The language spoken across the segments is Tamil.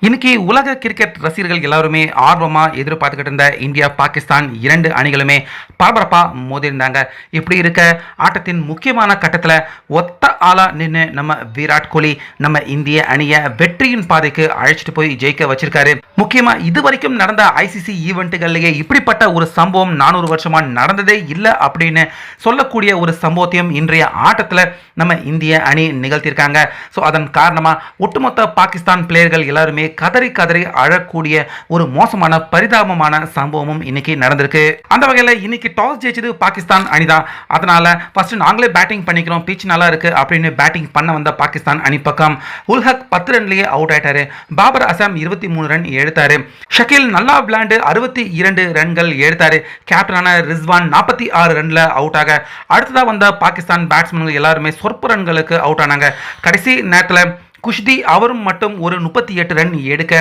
இன்னைக்கு உலக கிரிக்கெட் ரசிகர்கள் எல்லாருமே ஆர்வமா எதிர்பார்த்துக்கிட்டு இருந்த இந்தியா பாகிஸ்தான் இரண்டு அணிகளுமே பரபரப்பா மோதிருந்தாங்க. இப்படி இருக்க ஆட்டத்தின் முக்கியமான கட்டத்தில் ஒத்த ஆளா நின்று நம்ம விராட் கோலி நம்ம இந்திய அணியை வெற்றியின் பாதைக்கு அழைச்சிட்டு போய் ஜெயிக்க வச்சிருக்காரு. முக்கியமா இதுவரைக்கும் நடந்த ஐசிசி ஈவெண்ட்டுகள்லயே இப்படிப்பட்ட ஒரு சம்பவம் 400 வருஷமா நடந்ததே இல்லை அப்படின்னு சொல்லக்கூடிய ஒரு சம்பவத்தையும் இன்றைய ஆட்டத்தில் நம்ம இந்திய அணி நிகழ்த்தியிருக்காங்க. ஸோ அதன் காரணமா ஒட்டுமொத்த பாகிஸ்தான் பிளேயர்கள் எல்லாருமே கதறி கதறி அழக்கூடிய ஒரு மோசமான பரிதாபமான சம்பவமும் இன்னைக்கு நடந்திருக்கு. அந்த வகையில் இன்னைக்கு டாஸ் ஜெயிச்சது பாகிஸ்தான் அணிதான். அதனால ஃபர்ஸ்ட் நாங்களே பேட்டிங் பண்ணிக்கிறோம், பிச் நல்லா இருக்கு அப்படின்னு பேட்டிங் பண்ண வந்த பாகிஸ்தான் அணி பக்கம் உல்ஹக் 10 ரன்லயே அவுட் ஆயிட்டாரு. பாபர் அசாம் 23 ரன் எடுத்தாரு. ஷக்கீல் நல்லா விளையாண்டு 62 ரன்கள் எடுத்தாரு. கேப்டனான ரிஸ்வான் 46 ரன்ல அவுட் ஆக அடுத்ததா வந்த பாகிஸ்தான் பேட்ஸ்மேன்கள் எல்லாருமே சொற்ப ரன்களுக்கு அவுட் ஆனாங்க. கடைசி நேரத்தில் குஷ்தி அவரும் மட்டும் ஒரு 38 ரன் எடுக்க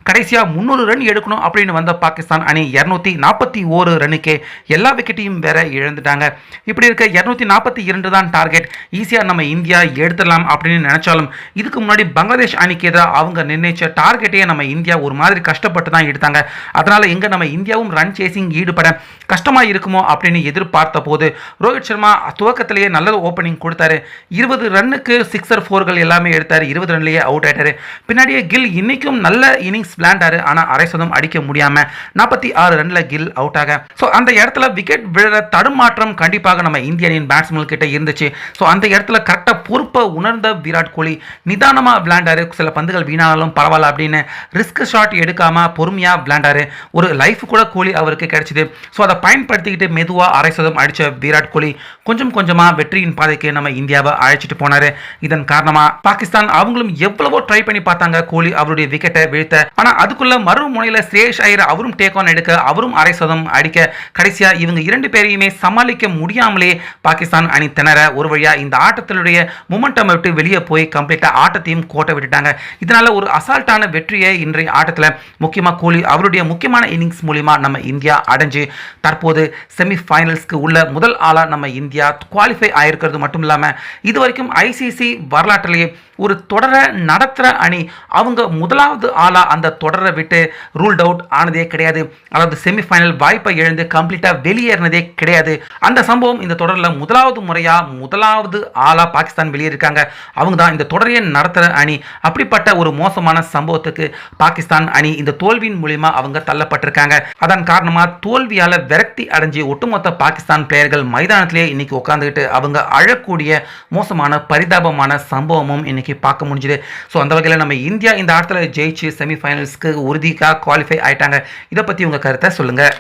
கடைசியாக 300 ரன் எடுக்கணும் அப்படின்னு வந்த பாகிஸ்தான் அணி 241 ரன்னுக்கே எல்லா விக்கெட்டையும் வேற இழந்துட்டாங்க. இப்படி இருக்க 242 தான் டார்கெட், ஈஸியாக நம்ம இந்தியா எடுத்துடலாம் அப்படின்னு நினைச்சாலும் இதுக்கு முன்னாடி பங்களாதேஷ் அணிக்கு எதிராக அவங்க நிர்ணயிச்ச டார்கெட்டையே நம்ம இந்தியா ஒரு மாதிரி கஷ்டப்பட்டு தான் எடுத்தாங்க. அதனால எங்க நம்ம இந்தியாவும் ரன் சேசிங் ஈடுபட கஷ்டமாக இருக்குமோ அப்படின்னு எதிர்பார்த்த போது ரோஹித் சர்மா துவக்கத்திலேயே நல்ல ஓப்பனிங் கொடுத்தாரு. 20 ரன்னுக்கு சிக்ஸர் ஃபோர்கள் எல்லாமே எடுத்தாரு. 20 ரன்லயே அவுட் ஆயிட்டாரு. பின்னாடியே கில் இன்னைக்கும் நல்ல இன்னிங்ஸ் விளையாண்டாரு. ஆனா அரை சதம் அடிக்க முடியாம 46 ரன்ல கில் அவுட் ஆக சோ அந்த இடத்துல விக்கெட் விழுற தடுமாற்றம் கண்டிப்பாக நம்ம இந்திய அணியின் பேட்ஸ்மேன் கிட்ட இருந்துச்சு. சோ அந்த இடத்துல கரெக்டா பொறுப்பை உணர்ந்த விராட் கோலி நிதானமா விளையாண்டாரு. சில பந்துகள் வீணானாலும் பரவாயில்ல அப்படின்னு ரிஸ்க் ஷாட் எடுக்காம பொறுமையா விளையாண்டாரு. ஒரு லைஃப் கூட கோலி அவருக்கு கிடைச்சது. சோ அதை பயன்படுத்திக்கிட்டு மெதுவா அரை சதம் அடிச்ச விராட் கோலி கொஞ்சம் கொஞ்சமா வெற்றியின் பாதைக்கு நம்ம இந்தியாவை அழைச்சிட்டு போனாரு. இதன் காரணமா பாகிஸ்தான் அவங்களும் எவ்வளவோ ட்ரை பண்ணி பார்த்தாங்க கோலி அவருடைய விக்கெட்டை வீழ்த்த. ஆனா அதுக்குள்ள மறுமுனையில ஸ்ரேஷ் ஐயர் அவரும் டேக் ஆன் எடுக்க அவரும் அரை சதம் அடிக்க கடைசியா இவங்க இரண்டு பேரையுமே சமாளிக்க முடியாமலே பாகிஸ்தான் அணி திணற ஒரு வழியா இந்த ஆட்டத்தினுடைய மொமெண்டம் விட்டு வெளியே போய் கம்ப்ளீட்டா ஆட்டத்தையும் கோட்டை விட்டுட்டாங்க. இதனால ஒரு அசால்ட்டான வெற்றியை இன்றைய ஆட்டத்தில் முக்கியமா கோலி அவருடைய முக்கியமான இன்னிங்ஸ் மூலியமா நம்ம இந்தியா அடைஞ்சு தற்போது செமி ஃபைனல்ஸ்க்கு உள்ள முதல் ஆளா நம்ம இந்தியா குவாலிஃபை ஆயிருக்கிறது மட்டும் இல்லாம இதுவரைக்கும் ஐசிசி வரலாற்றிலேயே ஒரு தொடரை நடத்துகிற அணி அவங்க முதலாவது ஆளாக அந்த தொடரை விட்டு ரூல்ட் அவுட் ஆனதே கிடையாது. அதாவது செமிஃபைனல் வாய்ப்பை இழந்து கம்ப்ளீட்டாக வெளியேறினதே கிடையாது. அந்த சம்பவம் இந்த தொடரில் முதலாவது ஆளாக பாகிஸ்தான் வெளியேறிருக்காங்க. அவங்க தான் இந்த தொடரையை நடத்துகிற அணி. அப்படிப்பட்ட ஒரு மோசமான சம்பவத்துக்கு பாகிஸ்தான் அணி இந்த தோல்வியின் மூலிமா அவங்க தள்ளப்பட்டிருக்காங்க. அதன் காரணமாக தோல்வியால் விரக்தி அடைஞ்சு ஒட்டுமொத்த பாகிஸ்தான் பிளேயர்கள் மைதானத்திலே இன்னைக்கு உட்காந்துக்கிட்டு அவங்க அழக்கூடிய மோசமான பரிதாபமான சம்பவமும் இன்னைக்கு பார்க்க முடிஞ்சது. ஸோ அந்த வகையில் நம்ம இந்தியா இந்த ஆட்டத்தில் ஜெயிச்சு செமிஃபைனல்ஸ்க்கு உறுதிக்காக குவாலிஃபை ஆயிட்டாங்க. இதை பற்றி உங்கள் கருத்தை சொல்லுங்கள்.